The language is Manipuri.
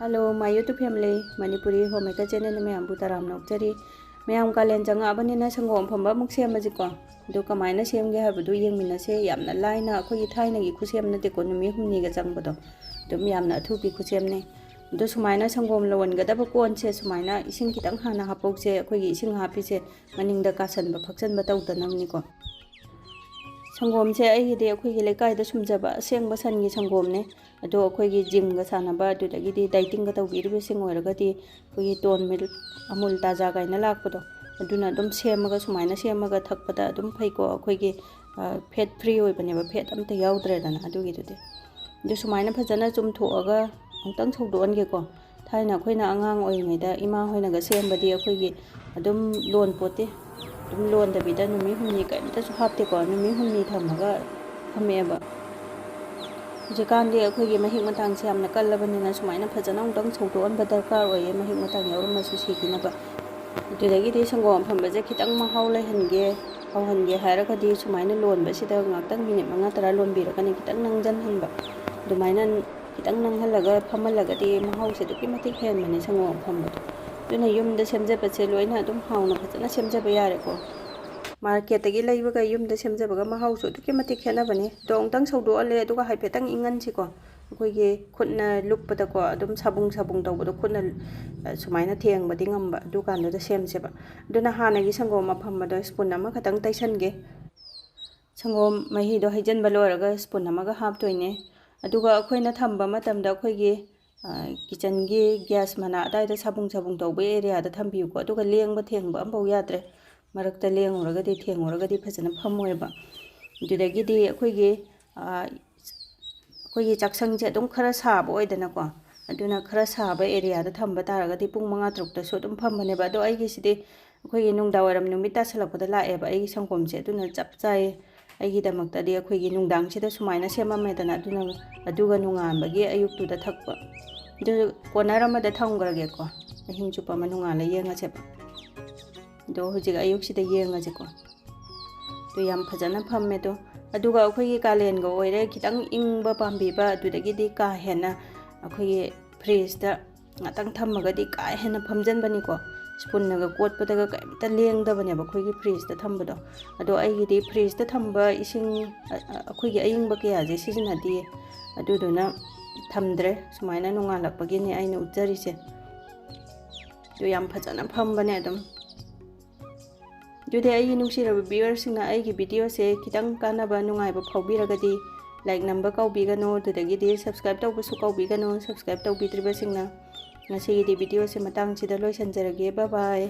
Hello, my YouTube family. Manipurihommaker channel में हम बुता राम नौकरी मैं हम कालें जंगा अपने ना संगोम फंबा मुक्से मजिको दो कमायना सेम गया है बदु यंग मिना से यामना लाइना कोई थाई नगी खुशी हमने ते कोनमी हमनी का जंग बदो दम यामना थुपी खुशी हमने दो सुमायना संगोम लवन गदा बकोन से सुमायना इसिंग कितंग हाना हापोक से कोई इसिंग हापी से मनिंग दा कासन बफक्सन बताउ तनमनी को संगोम से अहिदे अखोई लेकाय दा सुमजबा असेंग सन संगोम ने अदो अखोई जिम गा सानबा अदुदगी डाइटिंग गा तौबीरबे सिंग ओरगदी अखोई टोन मिल्क अमूल ताजा गायना लाकपदो अदुना दम सेमगा सुमायना सेमगा थकपदा दम फैको अखोई फेट फ्री ओइबनेबा फेट अमता याउद्रेदना अदुगी दुदे दु सुमायना फजना चुमथोअगा अंतंग सौदोनगे को थाइना अखोइना आंगांग ओइङैदा इमा होइनागा सेमबदी अखोई अदुम लोन पोते दम लोन दबिदा नुमी हुमनी कैमतासु हापते को नुमी हुमनी थमगा थमेबा जिकांदे अखोई महिक मतंग से हमना कल्लबनिना सुमायना फजना अंतंग सौदोनबा दरकार ओइए महिक Matang यावरमसु सिकिनबा अदुदगी संगोम फंबजे खितंग महाउ लैहनगे हौहनगे हायरगदी सुमायना लोनबसिदा ngaktang minute manga tara लोनबिरगने खितंग नंगजन हनबा दुमायना खितंग नंगहलगा फमलगदी महाउ से दुकी मतिक हेनमने संगोम फंबदो दुना युमदा सेमजबसे लोइना दुम हाउना फजना सेमजबा यारेको मार्केटगी लैबगा युमदा सेमजबगा महाउ सो दुकी मतिक हेनबने दोंगतंग सौदोअले अदुगा हाइफेतंग इंगनसिको अखोइगे खुदना लुपदको अदुम साबुंग तौबदो खुदना सुमायना थेंगबदी ngamba दुकानदो सेमसेबा दुना हानागी संगोम अफम्बदो स्पून अमा खतंग तैसनगे संगोम महिदो हैजनबा लोरगा स्पून अमागा हापतोइने अदुगा अखोइना थम्बा मतमदा अखोइगे किचनगी गैस मना अदाइदा साबुंग तौबे एरियादा थम्बियुको अदुगा लेंगबा थेंगबा अम्बौ याद्रे मरक्ता लेंगुरगदी थेंगुरगदी फजना फमोयबा दुदगिदी अखोइगे अखोइगे चाक्संगजे अदुम खरा साब ओइदनाको अदुना खरा साबा एरियादा थम्बा तारगदी पुंग मंगा तरुकतासु अदुम फमबनेबा अदो आइगिसिदि अखोइगे नुंगदावरम नुमित तासलकपदा लाएबा आइगी संगोमसे अदुना चपचाय आइगिदमक्तदि अखोइगे नुंगदांगसिदा सुमायना सेममेदना अदुगा नुंगानबगी अयुक्तुदा थकपा दु कोनर अमदा थंगरगेको अहिंग चुपा मनुंगाला येंगासेबा दो हुजिग अयुक्सिदा येंगाजेको दो याम फजना फम्मे दो अदुगा अखोइगे कालेनगो ओइरे खितंग इंगबा पाम्बीबा अदुदगिदि का हेना अखोइगे फ्रिजदा ngатang थम्मगदि का हेना फमजनबनिको स्पूननगा कोटपदगा कैमता लेंगदबनेबा अखोइगे फ्रिजदा थम्बदो अदो आइगिदि फ्रिजदा थम्बा इसिंग अखोइगे अयिंगबा कयाजे सिजनदि अदुदुना थम्द्रे सुमायना नुंगालकपगिने आइना उज्जरिसे दो याम फजना फमबने अदुम जुदे आइगी नुंसिरबा व्यूअर्ससिंगना आइगी वीडियो से खितंग कानाबा नुंगाइबा फावबिरगदि लाइक नंबर काउबिगनो दुदगिदि सब्सक्राइब तौबसु काउबिगनो सब्सक्राइब तौबिद्रिबसिंगना ngasigiди वीडियो से मतंग सिदा लोइसनजरगे बाय बाय।